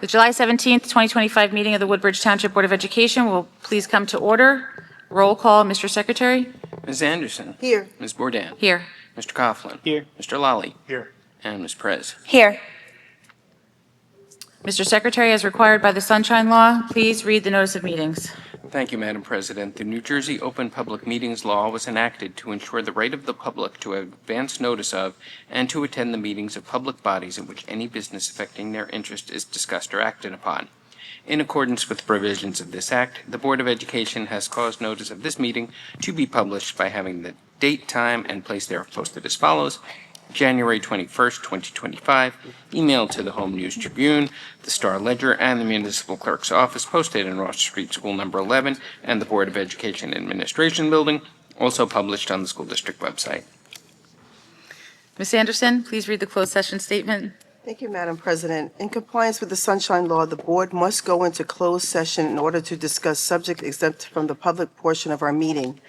The July 17th, 2025 meeting of the Woodbridge Township Board of Education will please come to order. Roll call, Mr. Secretary. Ms. Anderson. Here. Ms. Bourdain. Here. Mr. Coughlin. Here. Mr. Lally. Here. And Ms. Perez. Here. Mr. Secretary, as required by the Sunshine Law, please read the notice of meetings. Thank you, Madam President. The New Jersey Open Public Meetings Law was enacted to ensure the right of the public to advance notice of and to attend the meetings of public bodies in which any business affecting their interest is discussed or acted upon. In accordance with the provisions of this Act, the Board of Education has caused notice of this meeting to be published by having the date, time, and place thereof posted as follows. January 21st, 2025, emailed to the Home News Tribune, the Star Ledger, and the Municipal Clerk's Office, posted in Ross Street School Number 11 and the Board of Education Administration Building, also published on the school district website. Ms. Anderson, please read the closed session statement. Thank you, Madam President. In compliance with the Sunshine Law, the board must go into closed session in order to discuss subjects exempt from the public portion of our meeting.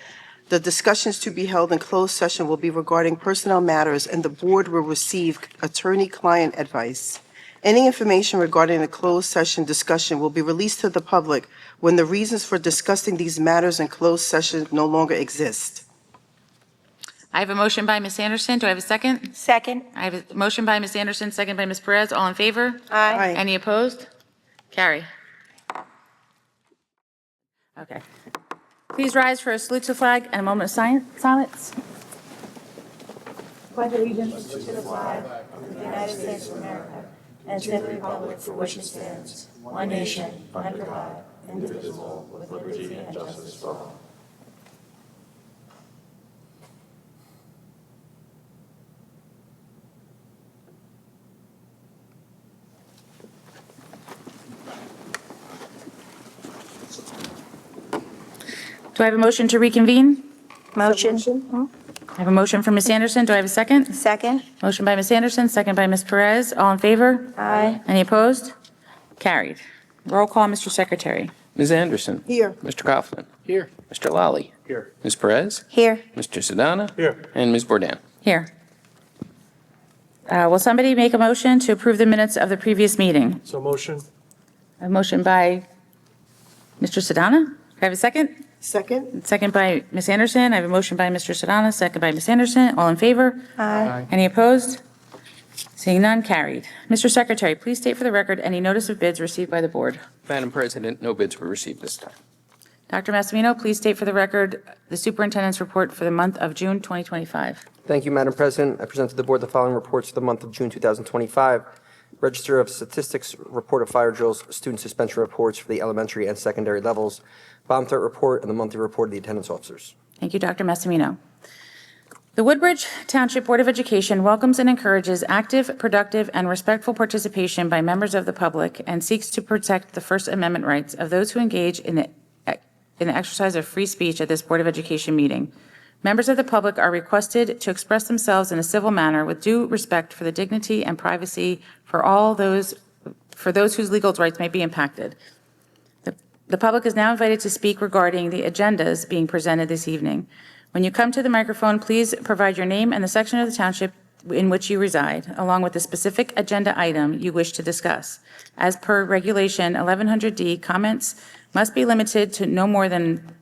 The discussions to be held in closed session will be regarding personnel matters, and the board will receive attorney-client advice. Any information regarding the closed session discussion will be released to the public when the reasons for discussing these matters in closed session no longer exist. I have a motion by Ms. Anderson. Do I have a second? Second. I have a motion by Ms. Anderson, second by Ms. Perez. All in favor? Aye. Any opposed? Carry. Okay. Please rise for a salute to the flag and a moment of silence. Pledge allegiance to the flag of the United States of America and to the republic for which it stands, one nation, under God, indivisible, with liberty and justice for all. Do I have a motion to reconvene? Motion. I have a motion from Ms. Anderson. Do I have a second? Second. Motion by Ms. Anderson, second by Ms. Perez. All in favor? Aye. Any opposed? Carried. Roll call, Mr. Secretary. Ms. Anderson. Here. Mr. Coughlin. Here. Mr. Lally. Here. Ms. Perez. Here. Mr. Sedana. Here. And Ms. Bourdain. Here. Will somebody make a motion to approve the minutes of the previous meeting? So motion. A motion by Mr. Sedana. Do I have a second? Second? Second by Ms. Anderson. I have a motion by Mr. Sedana, second by Ms. Anderson. All in favor? Aye. Any opposed? Seeing none, carried. Mr. Secretary, please state for the record any notice of bids received by the board. Madam President, no bids were received this time. Dr. Massimino, please state for the record the superintendent's report for the month of June 2025. Thank you, Madam President. I present to the board the following reports for the month of June 2025. Register of Statistics Report of Fire Drills, Student Suspension Reports for the elementary and secondary levels, Bomb Threat Report, and the monthly report of the attendance officers. Thank you, Dr. Massimino. The Woodbridge Township Board of Education welcomes and encourages active, productive, and respectful participation by members of the public and seeks to protect the First Amendment rights of those who engage in the exercise of free speech at this Board of Education meeting. Members of the public are requested to express themselves in a civil manner with due respect for the dignity and privacy for those whose legal rights may be impacted. The public is now invited to speak regarding the agendas being presented this evening. When you come to the microphone, please provide your name and the section of the township in which you reside, along with the specific agenda item you wish to discuss. As per Regulation 1100D, comments must be limited to no more than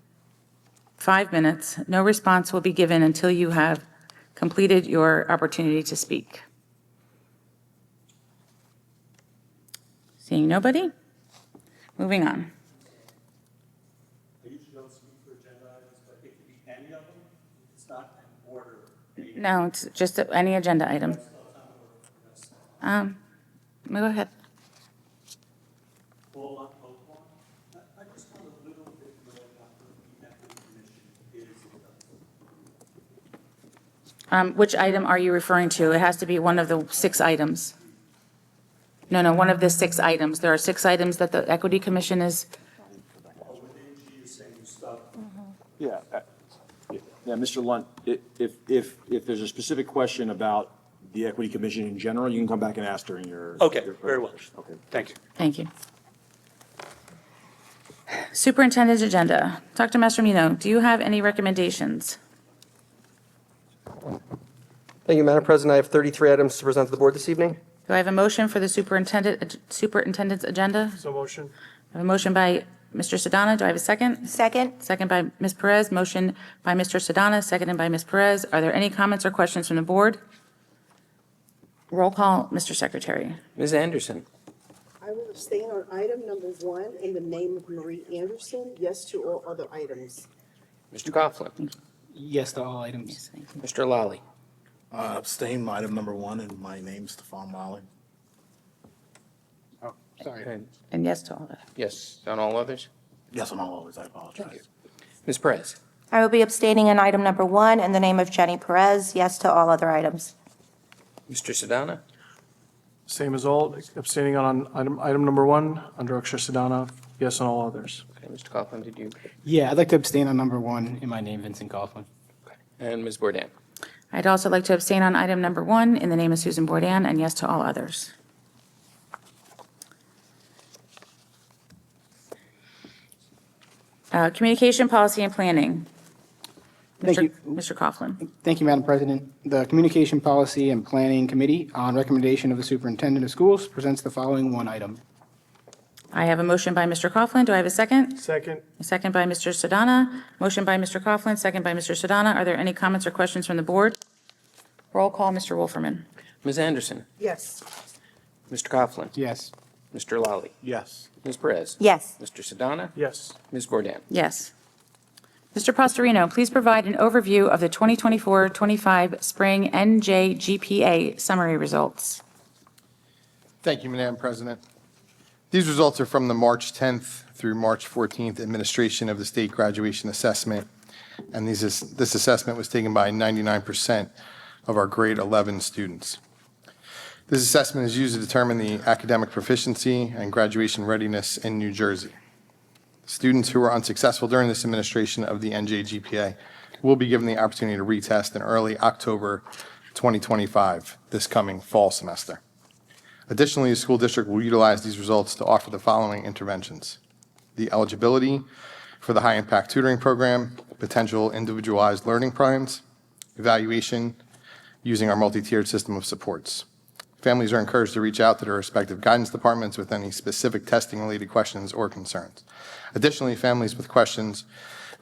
5 minutes. No response will be given until you have completed your opportunity to speak. Seeing nobody? Moving on. I usually don't speak for agenda items, but it could be any of them. It's not in order. No, it's just any agenda item. Go ahead. Hold on. I just want a little bit more about what the Equity Commission is. Which item are you referring to? It has to be one of the 6 items. No, one of the 6 items. There are 6 items that the Equity Commission is. Within G, you're saying stuff. Yeah, Mr. Lunt, if there's a specific question about the Equity Commission in general, you can come back and ask during your. Okay, your very well. presentation. Okay. Thank you. Thank you. Superintendent's agenda. Dr. Massimino, do you have any recommendations? Thank you, Madam President. I have 33 items to present to the board this evening. Do I have a motion for the superintendent's agenda? So motion. I have a motion by Mr. Sedana. Do I have a second? Second. Second by Ms. Perez. Motion by Mr. Sedana, seconded by Ms. Perez. Are there any comments or questions from the board? Roll call, Mr. Secretary. Ms. Anderson? I will abstain on item number 1 in the name of Marie Anderson. Yes to all other items. Mr. Coughlin? Yes to all items. Yes, thank you. Mr. Lally? Abstain on item number 1, and my name's Stefan Lally. Oh, sorry. And And yes to all that. yes, on all others? Yes, on all others, I apologize. Ms. Perez? I will be abstaining on item number 1 in the name of Jenny Perez. Yes to all other items. Mr. Sedana? Same as all, abstaining on item number 1 under Akshay Sedana. Yes on all others. Okay, Mr. Coughlin, did you? Yeah, I'd like to abstain on number 1 in my name, Vincent Coughlin. And Ms. Bourdain? I'd also like to abstain on item number 1 in the name of Susan Bourdain, and yes to all others. Communication policy and planning. Thank you. Mr. Coughlin. Thank you, Madam President. The Communication Policy and Planning Committee, on recommendation of the Superintendent of Schools, presents the following one item. I have a motion by Mr. Coughlin. Do I have a second? Second. A second by Mr. Sedana. Motion by Mr. Coughlin, second by Mr. Sedana. Are there any comments or questions from the board? Roll call, Mr. Wolferman. Ms. Anderson? Yes. Mr. Coughlin? Yes. Mr. Lally? Yes. Ms. Perez? Yes. Mr. Sedana? Yes. Ms. Bourdain? Yes. Mr. Pastorino, please provide an overview of the 2024-25 spring NJGPA summary results. Thank you, Madam President. These results are from the March 10th through March 14th administration of the state graduation assessment, and this assessment was taken by 99% of our grade 11 students. This assessment is used to determine the academic proficiency and graduation readiness in New Jersey. Students who were unsuccessful during this administration of the NJGPA will be given the opportunity to retest in early October 2025, this coming fall semester. Additionally, the school district will utilize these results to offer the following interventions: the eligibility for the high-impact tutoring program, potential individualized learning plans, evaluation using our multi-tiered system of supports. Families are encouraged to reach out to their respective guidance departments with any specific testing-related questions or concerns. Additionally, families with questions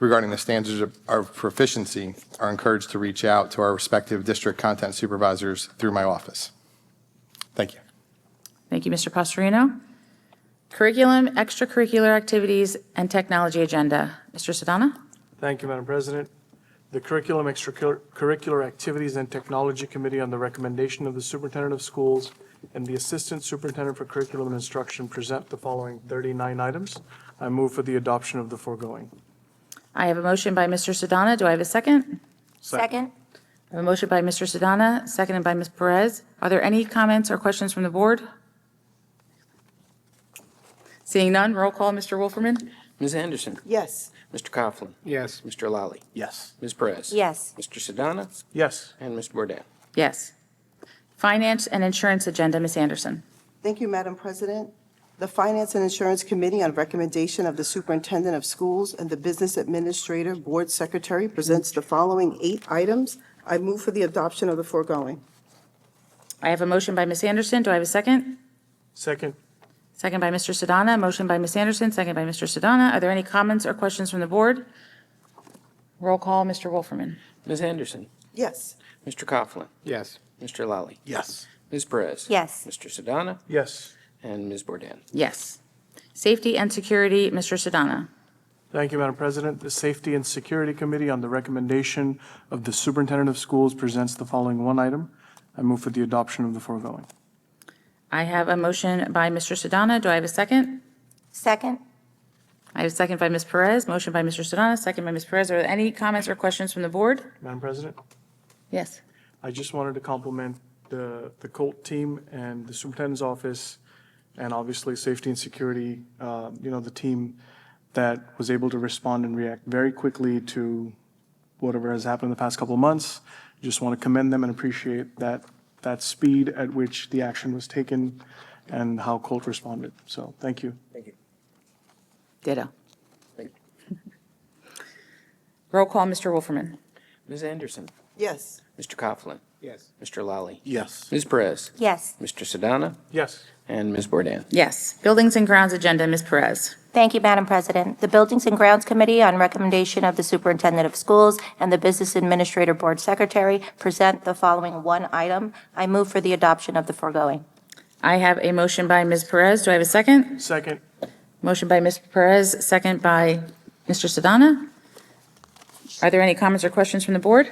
regarding the standards of proficiency are encouraged to reach out to our respective district content supervisors through my office. Thank you. Thank you, Mr. Pastorino. Curriculum, extracurricular activities, and technology agenda. Mr. Sedana? Thank you, Madam President. The Curriculum, Extracurricular Activities and Technology Committee, on the recommendation of the Superintendent of Schools and the Assistant Superintendent for Curriculum and Instruction, present the following 39 items. I move for the adoption of the foregoing. I have a motion by Mr. Sedana. Do I have a second? Second. I have a motion by Mr. Sedana, seconded by Ms. Perez. Are there any comments or questions from the board? Seeing none, roll call, Mr. Wolferman. Ms. Anderson? Yes. Mr. Coughlin? Yes. Mr. Lally? Yes. Ms. Perez? Yes. Mr. Sedana? Yes. And Ms. Bourdain? Yes. Finance and insurance agenda, Ms. Anderson. Thank you, Madam President. The Finance and Insurance Committee, on recommendation of the Superintendent of Schools and the Business Administrator Board Secretary, presents the following 8 items. I move for the adoption of the foregoing. I have a motion by Ms. Anderson. Do I have a second? Second. Second by Mr. Sedana. Motion by Ms. Anderson, second by Mr. Sedana. Are there any comments or questions from the board? Roll call, Mr. Wolferman. Ms. Anderson? Yes. Mr. Coughlin? Yes. Mr. Lally? Yes. Ms. Perez? Yes. Mr. Sedana? Yes. And Ms. Bourdain? Yes. Safety and security, Mr. Sedana. Thank you, Madam President. The Safety and Security Committee, on the recommendation of the Superintendent of Schools, presents the following one item. I move for the adoption of the foregoing. I have a motion by Mr. Sedana. Do I have a second? Second. I have a second by Ms. Perez. Motion by Mr. Sedana, second by Ms. Perez. Are there any comments or questions from the board? Madam President, Yes. I just wanted to compliment the COLT team and the Superintendent's office, and obviously Safety and Security, the team that was able to respond and react very quickly to whatever has happened in the past couple of months. Just want to commend them and appreciate that speed at which the action was taken and how COLT responded. So, thank you. Thank you. Ditto. Thank Roll call, Mr. Wolferman. Ms. Anderson? Yes. Mr. Coughlin? Yes. Mr. Lally? Yes. Ms. Perez? Yes. Mr. Sedana? Yes. And Ms. Bourdain? Yes. Buildings and Grounds Agenda, Ms. Perez. Thank you, Madam President. The Buildings and Grounds Committee, on recommendation of the Superintendent of Schools and the Business Administrator Board Secretary, present the following one item. I move for the adoption of the foregoing. I have a motion by Ms. Perez. Do I have a second? Second. Motion by Ms. Perez, second by Mr. Sedana. Are there any comments or questions from the board?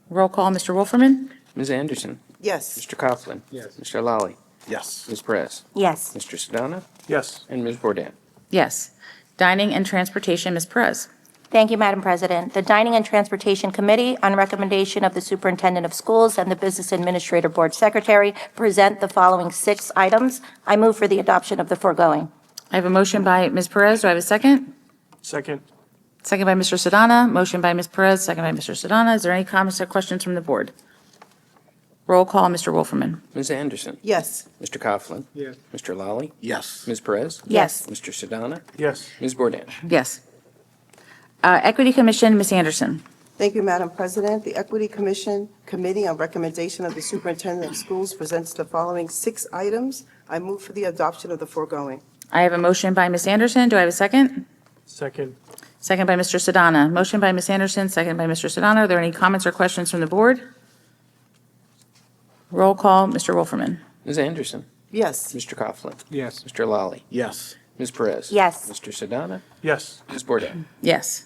Roll call, Mr. Wolferman? Ms. Anderson? Yes. Mr. Coughlin? Yes. Mr. Lally? Yes. Ms. Perez? Yes. Mr. Sedana? Yes. And Ms. Bourdain? Yes. Dining and Transportation, Ms. Perez. Thank you, Madam President. The Dining and Transportation Committee, on recommendation of the Superintendent of Schools and the Business Administrator Board Secretary, present the following 6 items. I move for the adoption of the foregoing. I have a motion by Ms. Perez. Do I have a second? Second. Second by Mr. Sedana. Motion by Ms. Perez, second by Mr. Sedana. Is there any comments or questions from the board? Roll call, Mr. Wolferman. Ms. Anderson? Yes. Mr. Coughlin? Yes. Mr. Lally? Yes. Ms. Perez? Yes. Mr. Sedana? Yes. Ms. Bourdain? Yes. Equity Commission, Ms. Anderson. Thank you, Madam President. The Equity Commission Committee, on recommendation of the Superintendent of Schools, presents the following 6 items. I move for the adoption of the foregoing. I have a motion by Ms. Anderson. Do I have a second? Second. Second by Mr. Sedana. Motion by Ms. Anderson, second by Mr. Sedana. Are there any comments or questions from the board? Roll call, Mr. Wolferman. Ms. Anderson? Yes. Mr. Coughlin? Yes. Mr. Lally? Yes. Ms. Perez? Yes. Mr. Sedana? Yes. Ms. Bourdain? Yes.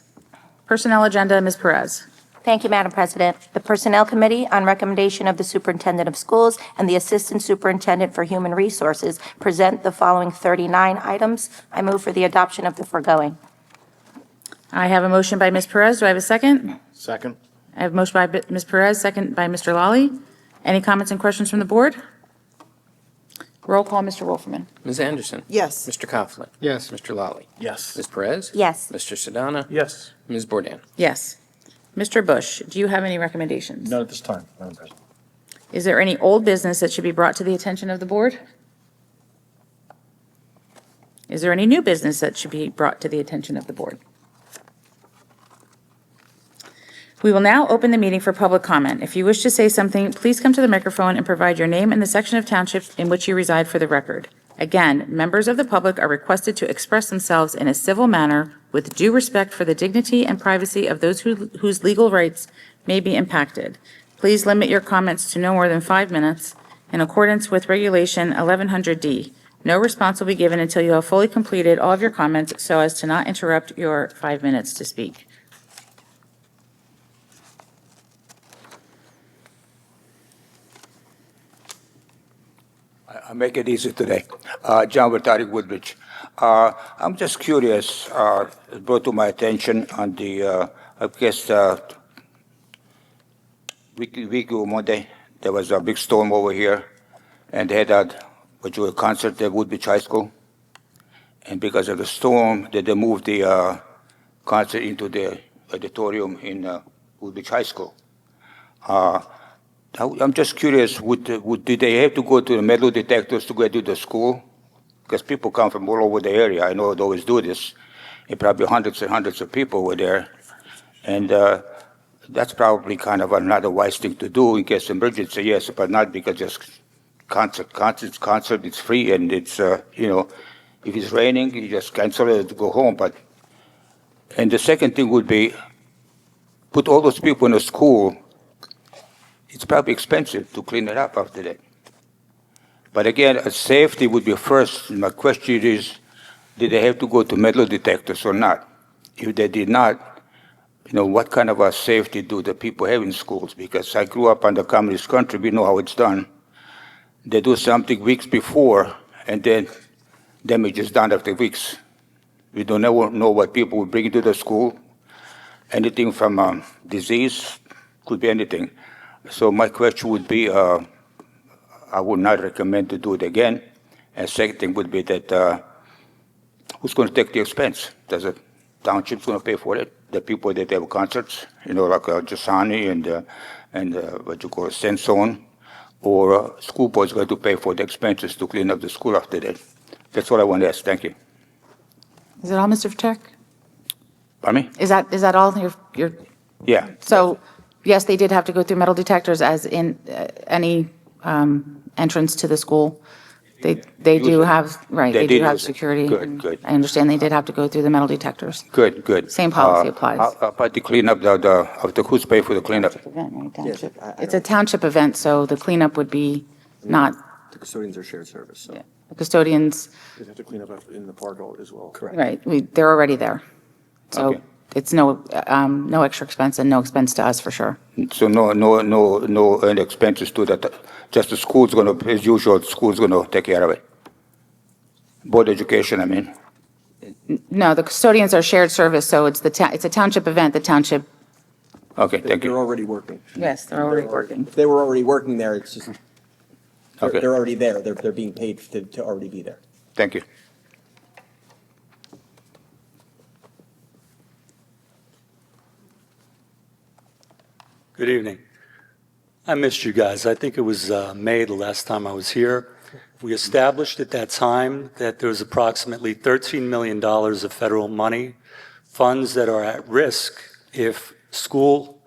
Personnel Agenda, Ms. Perez. Thank you, Madam President. The Personnel Committee, on recommendation of the Superintendent of Schools and the Assistant Superintendent for Human Resources, present the following 39 items. I move for the adoption of the foregoing. I have a motion by Ms. Perez. Do I have a second? Second. I have a motion by Ms. Perez, second by Mr. Lally. Any comments and questions from the board? Roll call, Mr. Wolferman. Ms. Anderson? Yes. Mr. Coughlin? Yes. Mr. Lally? Yes. Ms. Perez? Yes. Mr. Sedana? Yes. Ms. Bourdain? Yes. Mr. Bush, do you have any recommendations? None at this time, Madam President. Is there any old business that should be brought to the attention of the board? Is there any new business that should be brought to the attention of the board? We will now open the meeting for public comment. If you wish to say something, please come to the microphone and provide your name and the section of township in which you reside for the record. Again, members of the public are requested to express themselves in a civil manner with due respect for the dignity and privacy of those whose legal rights may be impacted. Please limit your comments to no more than 5 minutes in accordance with Regulation 1100D. No response will be given until you have fully completed all of your comments so as to not interrupt your 5 minutes to speak. I'll make it easy today. John Bertari, Woodbridge. I'm just curious, it brought to my attention on the, I guess, week or Monday, there was a big storm over here, and they had a concert at Woodbridge High School. And because of the storm, they moved the concert into the auditorium in Woodbridge High School. I'm just curious, did they have to go to the metal detectors to get to the school? Because people come from all over the area. I know they always do this. And probably hundreds and hundreds of people were there. And that's probably kind of another wise thing to do in case of emergency, yes, but not because just concert, it's free, and it's, if it's raining, you just cancel it to go home. And the second thing would be, put all those people in a school. It's probably expensive to clean it up after that. But again, safety would be first. My question is, did they have to go to metal detectors or not? If they did not, what kind of a safety do the people have in schools? Because I grew up in the communist country, we know how it's done. They do something weeks before, and then damage is done after weeks. We don't know what people will bring into the school. Anything from disease, could be anything. So my question would be, I would not recommend to do it again. And second thing would be that who's going to take the expense? Does the township's going to pay for it? The people that have concerts, like Giussani and what you call Sansone, or school board's going to pay for the expenses to clean up the school after that? That's what I want to ask. Thank you. Is that all, Mr. Patek? Pardon me? Is that all your? Yeah. So yes, they did have to go through metal detectors as in any entrance to the school. They do have, right, They they do did have use it. security. Good, and good. I understand they did have to go through the metal detectors. Good, good. Same policy applies. How about the cleanup, who's paying for the cleanup? Event, right, Yes, township. I It's a don't- township event, so the cleanup would be not The custodians are shared service, so. yeah, the custodians, They'd have to clean up in the park as well. Correct. right, they're already there. So Okay. it's no extra expense and no expense to us for sure. So no any expenses to that, just the school's gonna, as usual, school's gonna take care of it. Board education, I mean. No, the custodians are shared service, so it's it's a township event, the township, Okay, thank They're you. already working. yes, they're already working. If they were already working there, it's just, Okay. they're already there. They're being paid to already be there. Thank you. Good evening. I missed you guys. I think it was May the last time I was here. We established at that time that there was approximately $13 million of federal money, funds that are at risk if school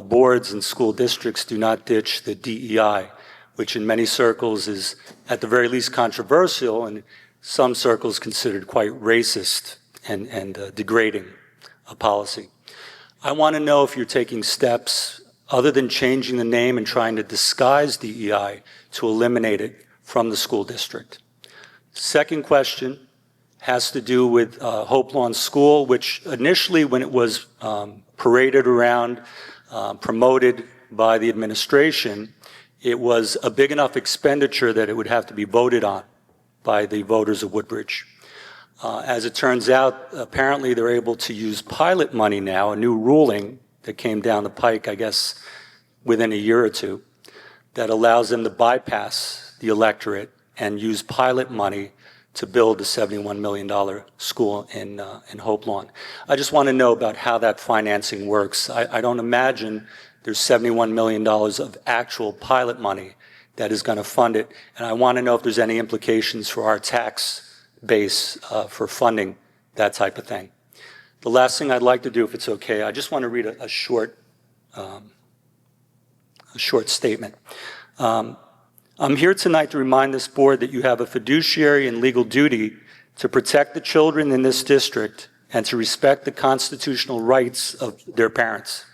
boards and school districts do not ditch the DEI, which in many circles is at the very least controversial and some circles considered quite racist and degrading a policy. I want to know if you're taking steps other than changing the name and trying to disguise DEI to eliminate it from the school district. Second question has to do with Hope Lawn School, which initially when it was paraded around, promoted by the administration, it was a big enough expenditure that it would have to be voted on by the voters of Woodbridge. As it turns out, apparently they're able to use pilot money now, a new ruling that came down the pike, I guess, within a year or two, that allows them to bypass the electorate and use pilot money to build the $71 million school in Hope Lawn. I just want to know about how that financing works. I don't imagine there's $71 million of actual pilot money that is going to fund it, and I want to know if there's any implications for our tax base for funding that type of thing. The last thing I'd like to do, if it's okay, I just want to read a short statement. I'm here tonight to remind this board that you have a fiduciary and legal duty to protect the children in this district and to respect the constitutional rights of their parents.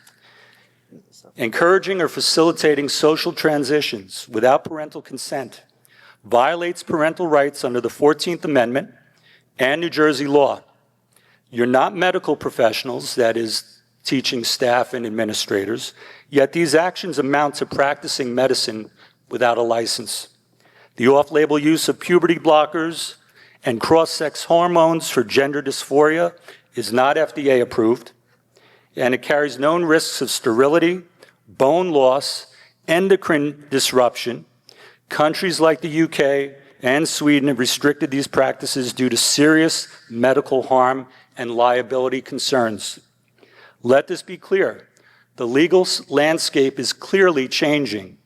Encouraging or facilitating social transitions without parental consent violates parental rights under the 14th Amendment and New Jersey law. You're not medical professionals, that is, teaching staff and administrators, yet these actions amount to practicing medicine without a license. The off-label use of puberty blockers and cross-sex hormones for gender dysphoria is not FDA approved, and it carries known risks of sterility, bone loss, endocrine disruption. Countries like the UK and Sweden have restricted these practices due to serious medical harm and liability concerns. Let this be clear. The legal landscape is clearly changing.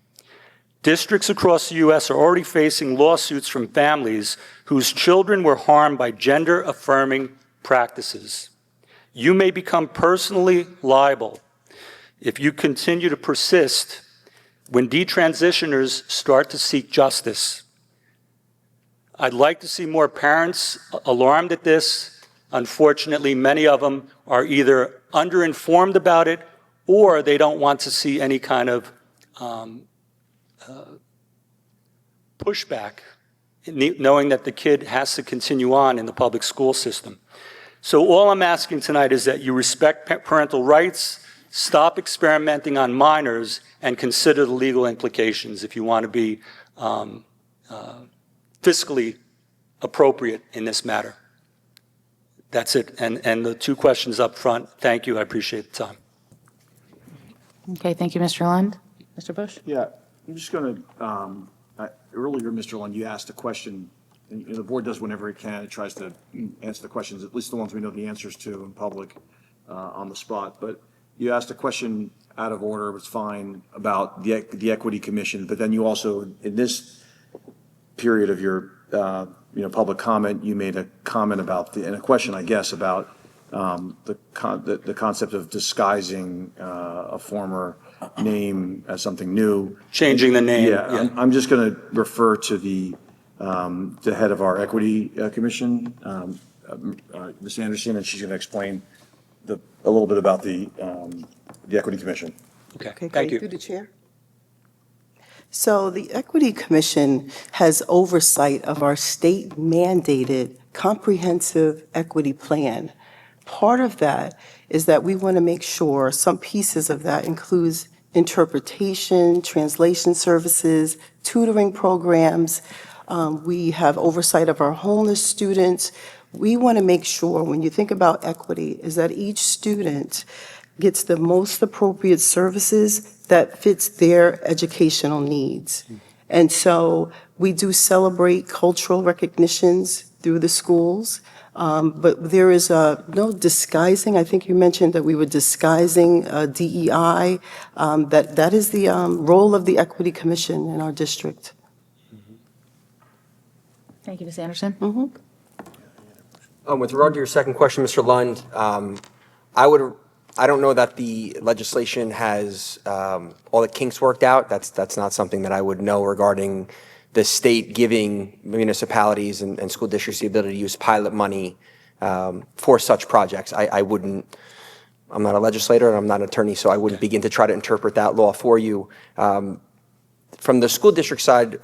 Districts across the U.S. are already facing lawsuits from families whose children were harmed by gender-affirming practices. You may become personally liable if you continue to persist when detransitioners start to seek justice. I'd like to see more parents alarmed at this. Unfortunately, many of them are either underinformed about it or they don't want to see any kind of pushback, knowing that the kid has to continue on in the public school system. So all I'm asking tonight is that you respect parental rights, stop experimenting on minors, and consider the legal implications if you want to be fiscally appropriate in this matter. That's it. And the two questions up front, thank you. I appreciate the time. Okay, thank you, Mr. Lund. Mr. Bush? Yeah, I'm just going to, earlier, Mr. Lund, you asked a question, and the board does whenever it can. It tries to answer the questions, at least the ones we know the answers to in public on the spot. But you asked a question out of order, it was fine, about the Equity Commission. But then you also, in this period of your public comment, you made a comment about, and a question, I guess, about the concept of disguising a former name as something new. Changing the name. Yeah, I'm just going to refer to the head of our Equity Commission, Ms. Anderson, and she's going to explain a little bit about the Equity Commission. Okay, Okay, thank great. you. Through the chair. So the Equity Commission has oversight of our state-mandated comprehensive equity plan. Part of that is that we want to make sure some pieces of that includes interpretation, translation services, tutoring programs. We have oversight of our homeless students. We want to make sure, when you think about equity, is that each student gets the most appropriate services that fits their educational needs. And so we do celebrate cultural recognitions through the schools, but there is no disguising. I think you mentioned that we were disguising DEI. That is the role of the Equity Commission in our district. Thank you, Ms. Anderson. With regard to your second question, Mr. Lund, I don't know that the legislation has all the kinks worked out. That's not something that I would know regarding the state giving municipalities and school districts the ability to use pilot money for such projects. I'm not a legislator and I'm not an attorney, so I wouldn't begin to try to interpret that law for you. From the school district side,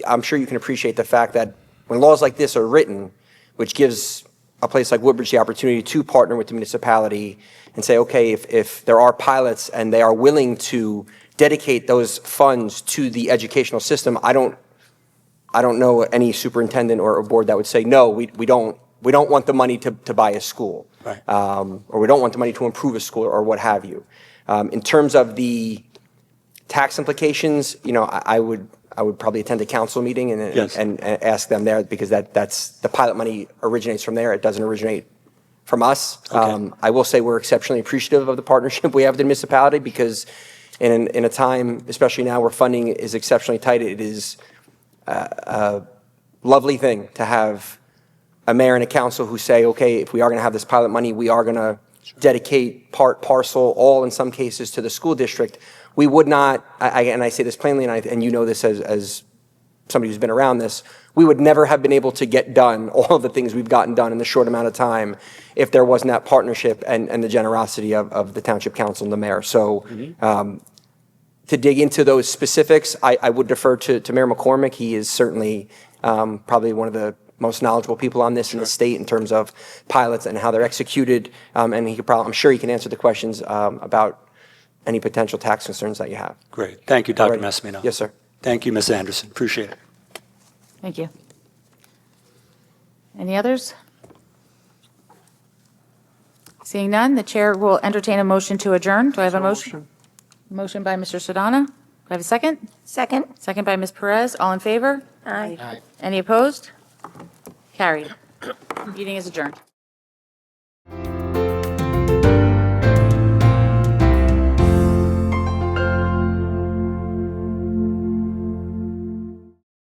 I'm sure you can appreciate the fact that when laws like this are written, which gives a place like Woodbridge the opportunity to partner with the municipality and say, okay, if there are pilots and they are willing to dedicate those funds to the educational system, I don't know any superintendent or board that would say, no, we don't want the money to buy a school, Right. Or we don't want the money to improve a school or what have you. In terms of the tax implications, I would probably attend a council meeting and ask them there, because that's the pilot money originates from there. It doesn't originate from us. Okay. I will say we're exceptionally appreciative of the partnership we have with the municipality, because in a time, especially now where funding is exceptionally tight, it is a lovely thing to have a mayor and a council who say, okay, if we are going to have this pilot money, we are going to dedicate part, parcel, all in some cases to the school district. We would not, and I say this plainly, and you know this as somebody who's been around this, we would never have been able to get done all of the things we've gotten done in the short amount of time if there wasn't that partnership and the generosity of the Township Council and the mayor. So to dig into those specifics, I would defer to Mayor McCormick. He is certainly probably one of the most knowledgeable people on this in the state in terms of pilots and how they're executed. And I'm sure he can answer the questions about any potential tax concerns that you have. Great. Thank you, Dr. Alrighty. Massimino. Yes, sir. Thank you, Ms. Anderson. Appreciate it. Thank you. Any others? Seeing none, the chair will entertain a motion to adjourn. Do I have a motion? Motion by Mr. Sedana. Do I have a second? Second? Second by Ms. Perez. All in favor? Aye. Any opposed? Carried. Meeting is adjourned.